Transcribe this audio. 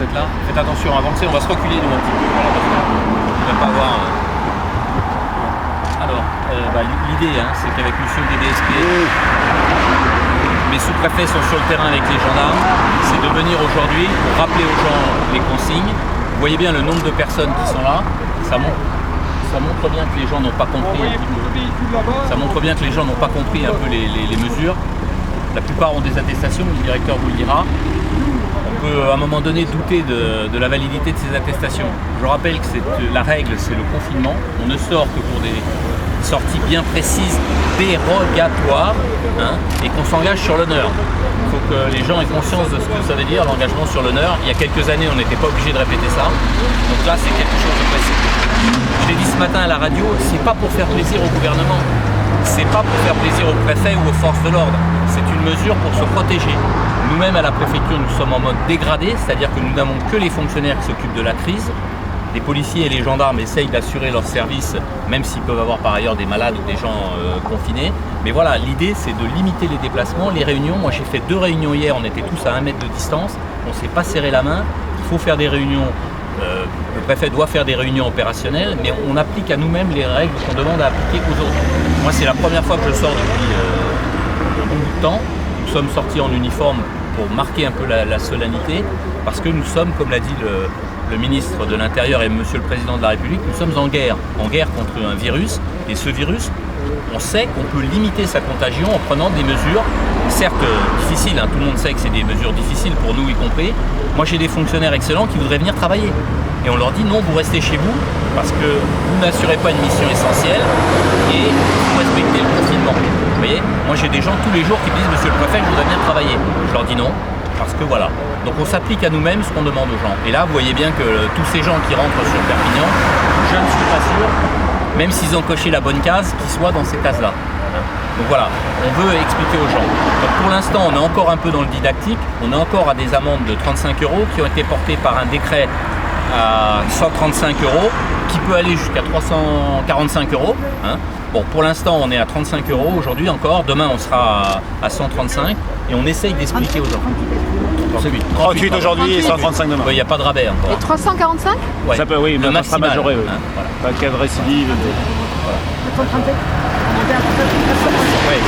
êtes là. Faites attention, avancez, on va se reculer nous un petit peu. Voilà, parce que on ne va pas voir. Alors, l'idée, c'est qu'avec monsieur le DDSP, mes sous-préfets sont sur le terrain avec les gendarmes, c'est de venir aujourd'hui pour rappeler aux gens les consignes. Vous voyez bien le nombre de personnes qui sont là, ça montre bien que les gens n'ont pas compris un petit peu. Ça montre bien que les gens n'ont pas compris un peu les mesures. La plupart ont des attestations, le directeur vous le dira. On peut à un moment donné douter de la validité de ces attestations. Je rappelle que la règle, c'est le confinement. On ne sort que pour des sorties bien précises, dérogatoires, et qu'on s'engage sur l'honneur. Il faut que les gens aient conscience de ce que ça veut dire, l'engagement sur l'honneur. Il y a quelques années, on n'était pas obligé de répéter ça. Donc là, c'est quelque chose de précis. Je l'ai dit ce matin à la radio, c'est pas pour faire plaisir au gouvernement. C'est pas pour faire plaisir au préfet ou aux forces de l'ordre. C'est une mesure pour se protéger. Nous-mêmes, à la préfecture, nous sommes en mode dégradé, c'est-à-dire que nous n'avons que les fonctionnaires qui s'occupent de la crise. Les policiers et les gendarmes essayent d'assurer leur service, même s'ils peuvent avoir par ailleurs des malades ou des gens confinés. Mais voilà, l'idée, c'est de limiter les déplacements, les réunions. Moi, j'ai fait 2 réunions hier, on était tous à 1 mètre de distance. On ne s'est pas serré la main. Il faut faire des réunions. Le préfet doit faire des réunions opérationnelles, mais on applique à nous-mêmes les règles qu'on demande à appliquer aujourd'hui. Moi, c'est la première fois que je sors depuis un bon bout de temps. Nous sommes sortis en uniforme pour marquer un peu la solennité, parce que nous sommes, comme l'a dit le ministre de l'Intérieur et monsieur le Président de la République, nous sommes en guerre contre un virus, et ce virus, on sait qu'on peut limiter sa contagion en prenant des mesures, certes difficiles, tout le monde sait que c'est des mesures difficiles pour nous y compris. Moi j'ai des fonctionnaires excellents qui voudraient venir travailler, et on leur dit non, vous restez chez vous, parce que vous n'assurez pas une mission essentielle, et vous respectez le confinement. Vous voyez, moi j'ai des gens tous les jours qui me disent monsieur le préfet, je voudrais venir travailler. Je leur dis non, parce que voilà. Donc on s'applique à nous-mêmes ce qu'on demande aux gens. Et là vous voyez bien que tous ces gens qui rentrent sur Perpignan, je ne suis pas sûr, même s'ils ont coché la bonne case, qu'ils soient dans ces cases-là. Donc voilà, on veut expliquer aux gens. Donc pour l'instant on est encore un peu dans le didactique, on est encore à des amendes de 35 € qui ont été portées par un décret à 135 € qui peut aller jusqu'à 345 €. Bon, pour l'instant, on est à 35 € aujourd'hui encore. Demain, on sera à 135 et on essaye d'expliquer aux gens. 38 aujourd'hui et 135 demain. Il n'y a pas de rabais encore. Et 345 Ouais. Ça peut, oui, mais ça sera majoré. Oui. Voilà. Pas de cas de récidive. Voilà. 135. Ouais.